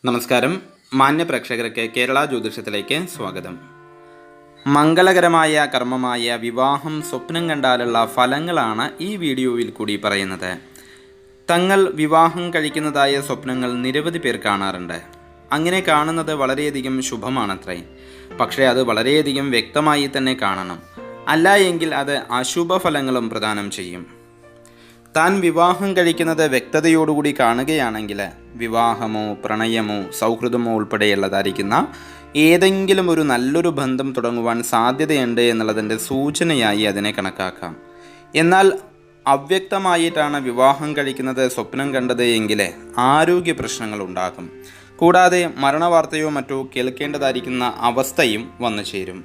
നമസ്കാരം മാന്യ പ്രേക്ഷകർക്ക് കേരള ജ്യോതിഷത്തിലേക്ക് സ്വാഗതം. മംഗളകരമായ കർമ്മമായ വിവാഹം സ്വപ്നം കണ്ടാലുള്ള ഫലങ്ങളാണ് ഈ വീഡിയോയിൽ കൂടി പറയുന്നത്. തങ്ങൾ വിവാഹം കഴിക്കുന്നതായ സ്വപ്നങ്ങൾ നിരവധി പേർ കാണാറുണ്ട്. അങ്ങനെ കാണുന്നത് വളരെയധികം ശുഭമാണത്രേ. പക്ഷേ അത് വളരെയധികം വ്യക്തമായി തന്നെ കാണണം. അല്ല എങ്കിൽ അത് അശുഭ ഫലങ്ങളും പ്രദാനം ചെയ്യും. താൻ വിവാഹം കഴിക്കുന്നത് വ്യക്തതയോടുകൂടി കാണുകയാണെങ്കിൽ വിവാഹമോ പ്രണയമോ സൗഹൃദമോ ഉൾപ്പെടെയുള്ളതായിരിക്കുന്ന ഏതെങ്കിലും ഒരു നല്ലൊരു ബന്ധം തുടങ്ങുവാൻ സാധ്യതയുണ്ട് എന്നുള്ളതിൻ്റെ സൂചനയായി അതിനെ കണക്കാക്കാം. എന്നാൽ അവ്യക്തമായിട്ടാണ് വിവാഹം കഴിക്കുന്നത് സ്വപ്നം കണ്ടത് എങ്കിൽ ആരോഗ്യ പ്രശ്നങ്ങൾ ഉണ്ടാകും. കൂടാതെ മരണവാർത്തയോ മറ്റോ കേൾക്കേണ്ടതായിരിക്കുന്ന അവസ്ഥയും വന്നു ചേരും.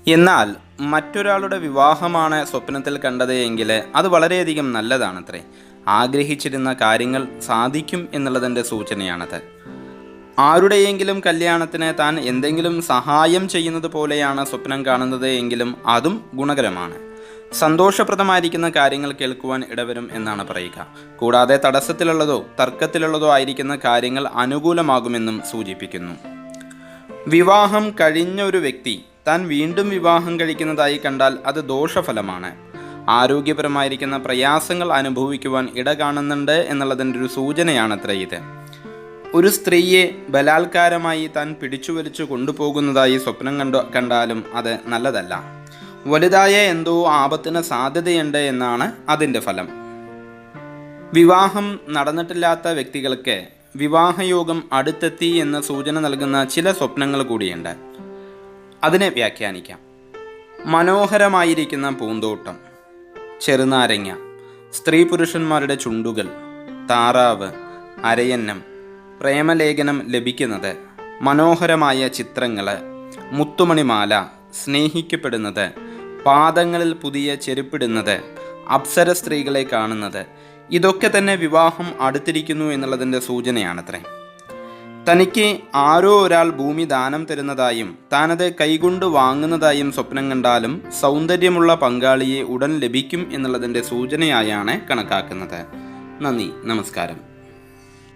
എന്നാൽ മറ്റൊരാളുടെ വിവാഹമാണ് സ്വപ്നത്തിൽ കണ്ടത് എങ്കിൽ അത് വളരെയധികം നല്ലതാണത്രേ. ആഗ്രഹിച്ചിരുന്ന കാര്യങ്ങൾ സാധിക്കും എന്നുള്ളതിൻ്റെ സൂചനയാണത്. ആരുടെയെങ്കിലും കല്യാണത്തിന് താൻ എന്തെങ്കിലും സഹായം ചെയ്യുന്നത് പോലെയാണ് സ്വപ്നം കാണുന്നത് എങ്കിലും അതും ഗുണകരമാണ്. സന്തോഷപ്രദമായിരിക്കുന്ന കാര്യങ്ങൾ കേൾക്കുവാൻ ഇടവരും എന്നാണ് പറയുക. കൂടാതെ തടസ്സത്തിലുള്ളതോ തർക്കത്തിലുള്ളതോ ആയിരിക്കുന്ന കാര്യങ്ങൾ അനുകൂലമാകുമെന്നും സൂചിപ്പിക്കുന്നു. വിവാഹം കഴിഞ്ഞ ഒരു വ്യക്തി താൻ വീണ്ടും വിവാഹം കഴിക്കുന്നതായി കണ്ടാൽ അത് ദോഷഫലമാണ്. ആരോഗ്യപരമായിരിക്കുന്ന പ്രയാസങ്ങൾ അനുഭവിക്കുവാൻ ഇട കാണുന്നുണ്ട് എന്നുള്ളതിൻ്റെ ഒരു സൂചനയാണത്ര ഇത്. ഒരു സ്ത്രീയെ ബലാത്കാരമായി താൻ പിടിച്ചുവലിച്ചു കൊണ്ടുപോകുന്നതായി സ്വപ്നം കണ്ടാലും അത് നല്ലതല്ല. വലുതായ എന്തോ ആപത്തിന് സാധ്യതയുണ്ട് എന്നാണ് അതിൻ്റെ ഫലം. വിവാഹം നടന്നിട്ടില്ലാത്ത വ്യക്തികൾക്ക് വിവാഹയോഗം അടുത്തെത്തി എന്ന സൂചന നൽകുന്ന ചില സ്വപ്നങ്ങൾ കൂടിയുണ്ട്. അതിനെ വ്യാഖ്യാനിക്കാം. മനോഹരമായിരിക്കുന്ന പൂന്തോട്ടം, ചെറുനാരങ്ങ, സ്ത്രീ പുരുഷന്മാരുടെ ചുണ്ടുകൾ, താറാവ്, അരയന്നം, പ്രേമലേഖനം ലഭിക്കുന്നത്, മനോഹരമായ ചിത്രങ്ങൾ, മുത്തുമണിമാല, സ്നേഹിക്കപ്പെടുന്നത്, പാദങ്ങളിൽ പുതിയ ചെരുപ്പിടുന്നത്, അപ്സര സ്ത്രീകളെ കാണുന്നത്, ഇതൊക്കെ തന്നെ വിവാഹം അടുത്തിരിക്കുന്നു എന്നുള്ളതിൻ്റെ സൂചനയാണത്രേ. തനിക്ക് ആരോ ഒരാൾ ഭൂമി ദാനം തരുന്നതായും താനത് കൈകൊണ്ട് വാങ്ങുന്നതായും സ്വപ്നം കണ്ടാലും സൗന്ദര്യമുള്ള പങ്കാളിയെ ഉടൻ ലഭിക്കും എന്നുള്ളതിൻ്റെ സൂചനയായാണ് കണക്കാക്കുന്നത്. നന്ദി, നമസ്കാരം.